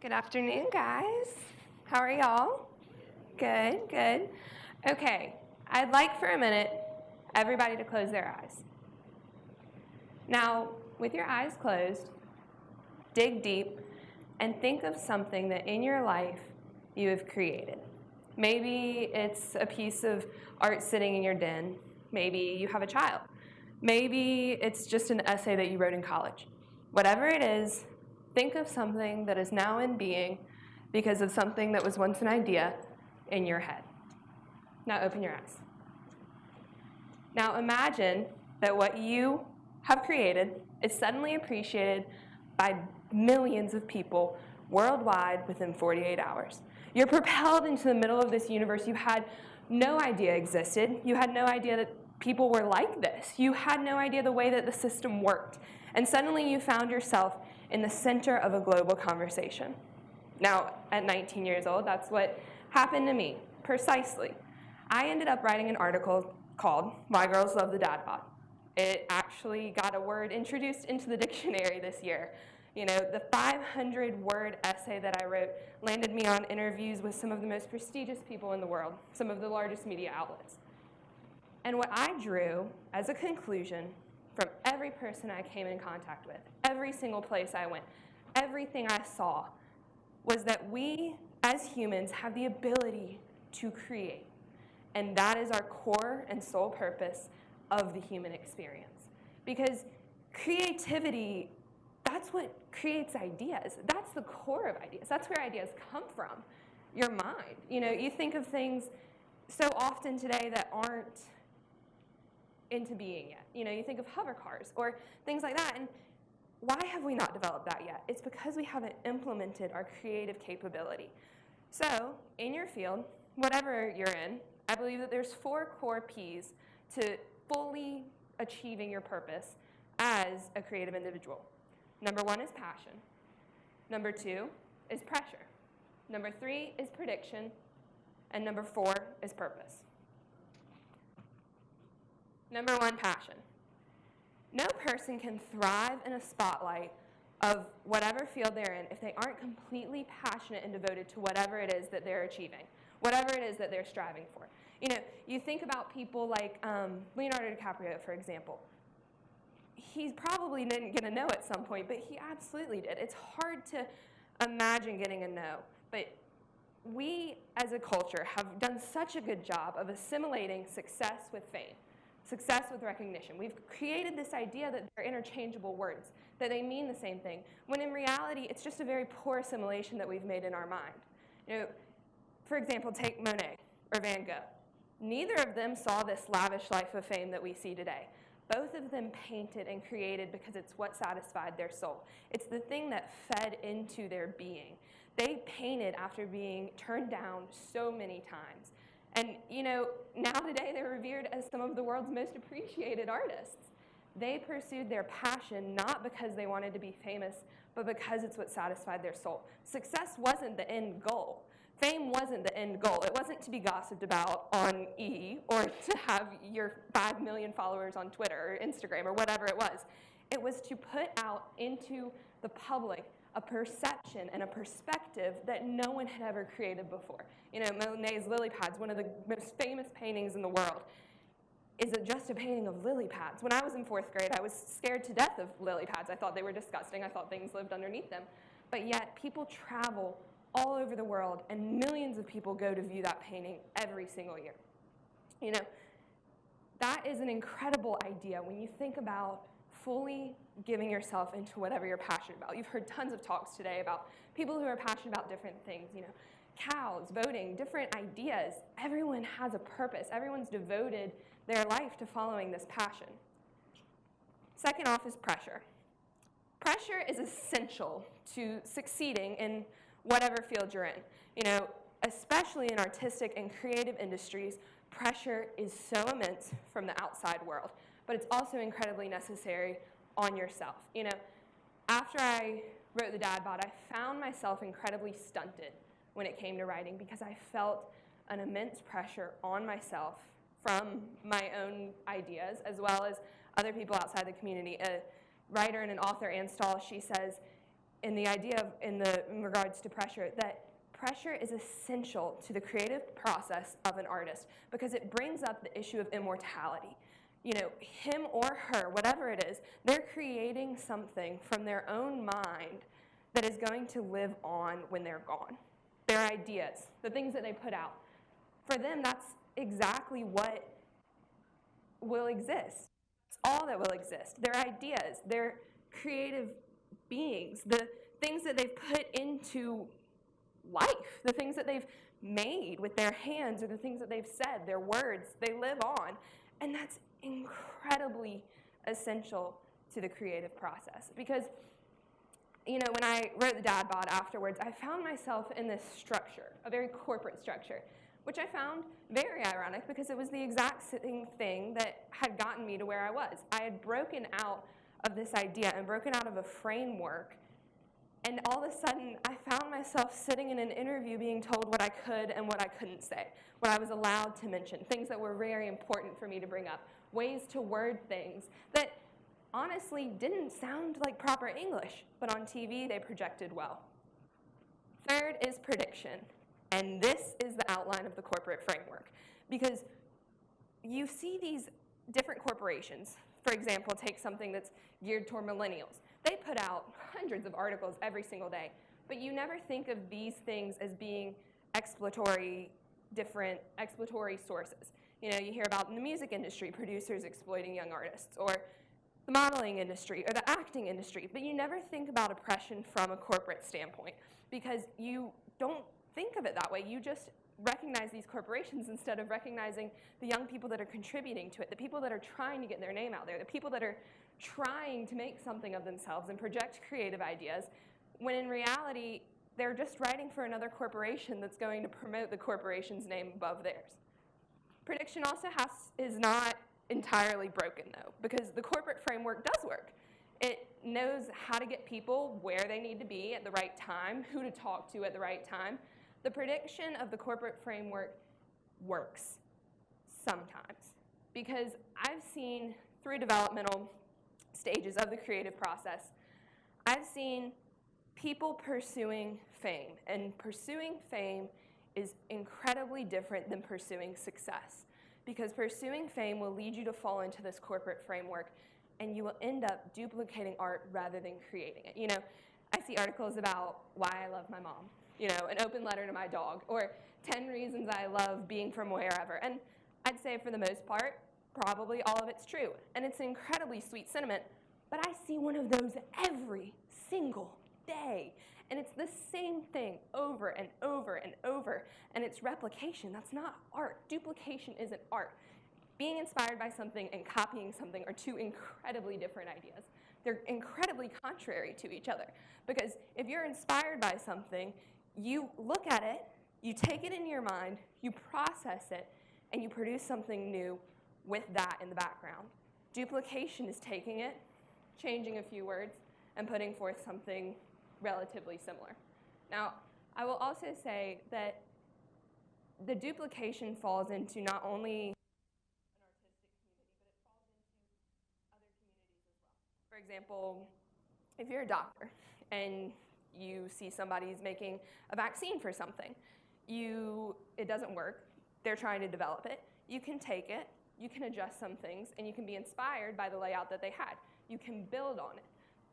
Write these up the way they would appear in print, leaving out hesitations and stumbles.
Good afternoon, guys. How are y'all? Good, good. Okay, I'd like for a minute everybody to close their eyes. Now, with your eyes closed, dig deep and think of something that in your life you have created. Maybe it's a piece of art sitting in your den. Maybe you have a child. Maybe it's just an essay that you wrote in college. Whatever it is, think of something that is now in being because of something that was once an idea in your head. Now open your eyes. Now imagine that what you have created is suddenly appreciated by millions of people worldwide within 48 hours. You're propelled into the middle of this universe you had no idea existed. You had no idea that people were like this. You had no idea the way that the system worked. And suddenly you found yourself in the center of a global conversation. Now, at 19 years old, that's what happened to me, precisely. I ended up writing an article called Why Girls Love the Dad Bod. It actually got a word introduced into the dictionary this year. You know, the 500-word essay that I wrote landed me on interviews with some of the most prestigious people in the world, some of the largest media outlets. And what I drew as a conclusion from every person I came in contact with, every single place I went, everything I saw, was that we, as humans, have the ability to create. And that is our core and sole purpose of the human experience. Because creativity, that's what creates ideas. That's the core of ideas. That's where ideas come from, your mind. You know, you think of things so often today that aren't into being yet. You know, you think of hover cars or things like that, and why have we not developed that yet? It's because we haven't implemented our creative capability. So, in your field, whatever you're in, I believe that there's 4 core P's to fully achieving your purpose as a creative individual. Number 1 is passion. Number 2 is pressure. Number 3 is prediction. And number 4 is purpose. Number 1, passion. No person can thrive in a spotlight of whatever field they're in if they aren't completely passionate and devoted to whatever it is that they're achieving, whatever it is that they're striving for. You know, you think about people like Leonardo DiCaprio, for example. He probably didn't get a no at some point, but he absolutely did. It's hard to imagine getting a no, but we as a culture have done such a good job of assimilating success with fame. Success with recognition. We've created this idea that they're interchangeable words, that they mean the same thing, when in reality, it's just a very poor assimilation that we've made in our mind. You know, for example, take Monet or Van Gogh. Neither of them saw this lavish life of fame that we see today. Both of them painted and created because it's what satisfied their soul. It's the thing that fed into their being. They painted after being turned down so many times. And, you know, now today they're revered as some of the world's most appreciated artists. They pursued their passion not because they wanted to be famous, but because it's what satisfied their soul. Success wasn't the end goal. Fame wasn't the end goal. It wasn't to be gossiped about on E! Or to have your 5 million followers on Twitter or Instagram or whatever it was. It was to put out into the public a perception and a perspective that no one had ever created before. You know, Monet's lily pads, one of the most famous paintings in the world, is just a painting of lily pads. When I was in 4th grade, I was scared to death of lily pads. I thought they were disgusting. I thought things lived underneath them. But yet, people travel all over the world, and millions of people go to view that painting every single year. You know, that is an incredible idea when you think about fully giving yourself into whatever you're passionate about. You've heard tons of talks today about people who are passionate about different things, you know, cows, voting, different ideas. Everyone has a purpose. Everyone's devoted their life to following this passion. Second off is pressure. Pressure is essential to succeeding in whatever field you're in. You know, especially in artistic and creative industries, pressure is so immense from the outside world, but it's also incredibly necessary on yourself. You know, after I wrote The Dad Bod, I found myself incredibly stunted when it came to writing because I felt an immense pressure on myself from my own ideas as well as other people outside the community. A writer and an author, Ann Stahl, she says, in the idea of, in regards to pressure, that pressure is essential to the creative process of an artist because it brings up the issue of immortality. You know, him or her, whatever it is, they're creating something from their own mind that is going to live on when they're gone. Their ideas, the things that they put out. For them, that's exactly what will exist. It's all that will exist. Their ideas, their creative beings, the things that they've put into life, the things that they've made with their hands or the things that they've said, their words, they live on. And that's incredibly essential to the creative process. Because, you know, when I wrote the dad bod afterwards, I found myself in this structure, a very corporate structure, which I found very ironic because it was the exact same thing that had gotten me to where I was. I had broken out of this idea and broken out of a framework, and all of a sudden I found myself sitting in an interview being told what I could and what I couldn't say, what I was allowed to mention, things that were very important for me to bring up, ways to word things that honestly didn't sound like proper English, but on TV they projected well. Third is prediction. And this is the outline of the corporate framework. Because you see these different corporations, for example, take something that's geared toward millennials. They put out hundreds of articles every single day, but you never think of these things as being different exploratory sources. You know, you hear about in the music industry, producers exploiting young artists, or the modeling industry, or the acting industry, but you never think about oppression from a corporate standpoint because you don't think of it that way. You just recognize these corporations instead of recognizing the young people that are contributing to it, the people that are trying to get their name out there, the people that are trying to make something of themselves and project creative ideas, when in reality, they're just writing for another corporation that's going to promote the corporation's name above theirs. Prediction also is not entirely broken, though, because the corporate framework does work. It knows how to get people where they need to be at the right time, who to talk to at the right time. The prediction of the corporate framework works sometimes because I've seen through developmental stages of the creative process, I've seen people pursuing fame, and pursuing fame is incredibly different than pursuing success because pursuing fame will lead you to fall into this corporate framework and you will end up duplicating art rather than creating it. You know, I see articles about why I love my mom, you know, an open letter to my dog, or 10 reasons I love being from wherever. And I'd say for the most part, probably all of it's true. And it's an incredibly sweet sentiment, but I see one of those every single day. And it's the same thing over and over and over. And it's replication. That's not art. Duplication isn't art. Being inspired by something and copying something are two incredibly different ideas. They're incredibly contrary to each other. Because if you're inspired by something, you look at it, you take it in your mind, you process it, and you produce something new with that in the background. Duplication is taking it, changing a few words, and putting forth something relatively similar. Now, I will also say that the duplication falls into not only an artistic community, but it falls into other communities as well. For example, if you're a doctor and you see somebody's making a vaccine for something, it doesn't work, they're trying to develop it, you can take it, you can adjust some things, and you can be inspired by the layout that they had. You can build on it.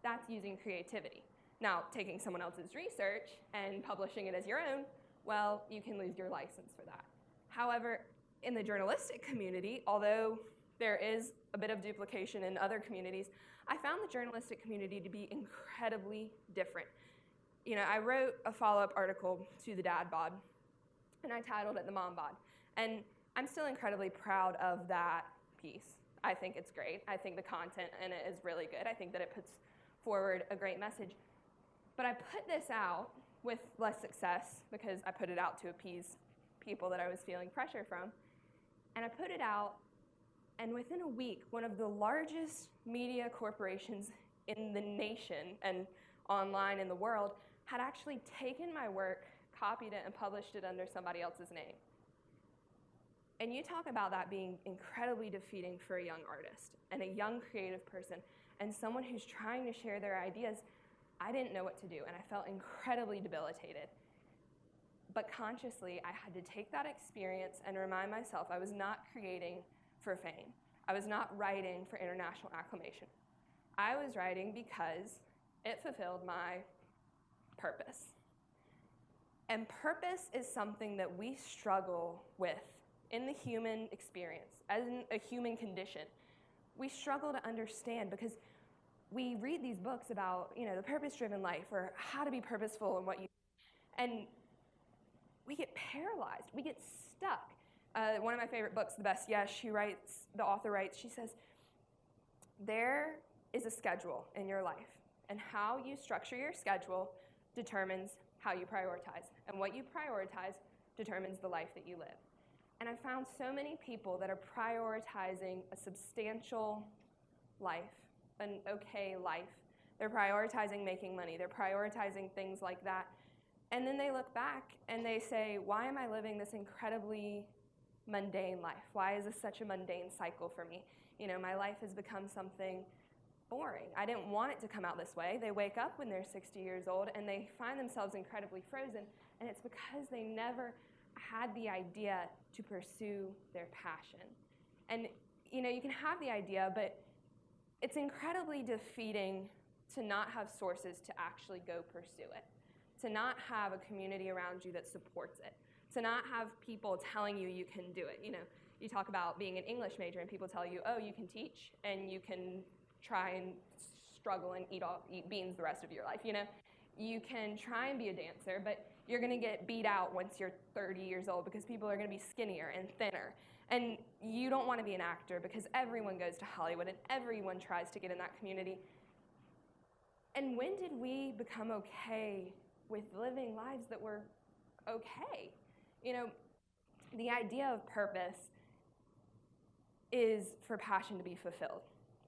That's using creativity. Now, taking someone else's research and publishing it as your own, well, you can lose your license for that. However, in the journalistic community, although there is a bit of duplication in other communities, I found the journalistic community to be incredibly different. You know, I wrote a follow-up article to the dad bod, and I titled it The Mom Bod. And I'm still incredibly proud of that piece. I think it's great. I think the content in it is really good. I think that it puts forward a great message. But I put this out with less success because I put it out to appease people that I was feeling pressure from. And I put it out, and within a week, one of the largest media corporations in the nation and online in the world had actually taken my work, copied it, and published it under somebody else's name. And you talk about that being incredibly defeating for a young artist and a young creative person and someone who's trying to share their ideas. I didn't know what to do, and I felt incredibly debilitated. But consciously, I had to take that experience and remind myself I was not creating for fame. I was not writing for international acclamation. I was writing because it fulfilled my purpose. And purpose is something that we struggle with in the human experience, as in a human condition. We struggle to understand because we read these books about, the purpose-driven life or how to be purposeful in what you do, and we get paralyzed. We get stuck. One of my favorite books, The Best Yes, the author writes, she says, there is a schedule in your life, and how you structure your schedule determines how you prioritize, and what you prioritize determines the life that you live. And I found so many people that are prioritizing a substantial life, an okay life. They're prioritizing making money. They're prioritizing things like that. And then they look back and they say, why am I living this incredibly mundane life? Why is this such a mundane cycle for me? My life has become something boring. I didn't want it to come out this way. They wake up when they're 60 years old and they find themselves incredibly frozen, and it's because they never had the idea to pursue their passion. And you can have the idea, but it's incredibly defeating to not have sources to actually go pursue it, to not have a community around you that supports it, to not have people telling you you can do it. You talk about being an English major and people tell you, oh, you can teach and you can try and struggle and eat beans the rest of your life. You can try and be a dancer, but you're going to get beat out once you're 30 years old because people are going to be skinnier and thinner. And you don't want to be an actor because everyone goes to Hollywood and everyone tries to get in that community. And when did we become okay with living lives that were okay? The idea of purpose is for passion to be fulfilled.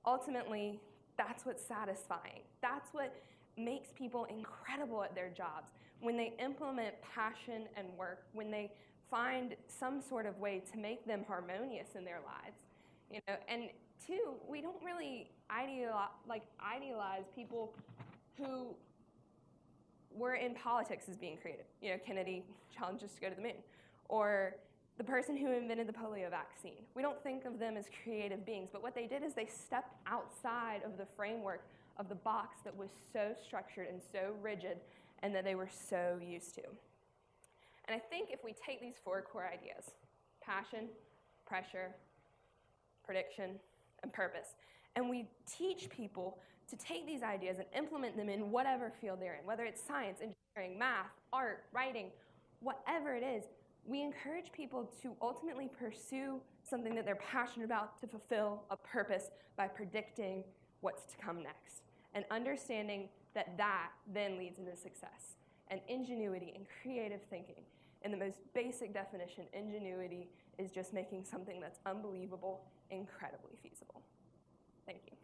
Ultimately, that's what's satisfying. That's what makes people incredible at their jobs. When they implement passion and work, when they find some sort of way to make them harmonious in their lives. And two, we don't really idealize people who were in politics as being creative. Kennedy challenges to go to the moon. Or the person who invented the polio vaccine. We don't think of them as creative beings, but what they did is they stepped outside of the framework of the box that was so structured and so rigid and that they were so used to. And I think if we take these 4 core ideas, passion, pressure, prediction, and purpose, and we teach people to take these ideas and implement them in whatever field they're in, whether it's science, engineering, math, art, writing, whatever it is, we encourage people to ultimately pursue something that they're passionate about to fulfill a purpose by predicting what's to come next and understanding that then leads into success. And ingenuity and creative thinking. In the most basic definition, ingenuity is just making something that's unbelievable incredibly feasible. Thank you.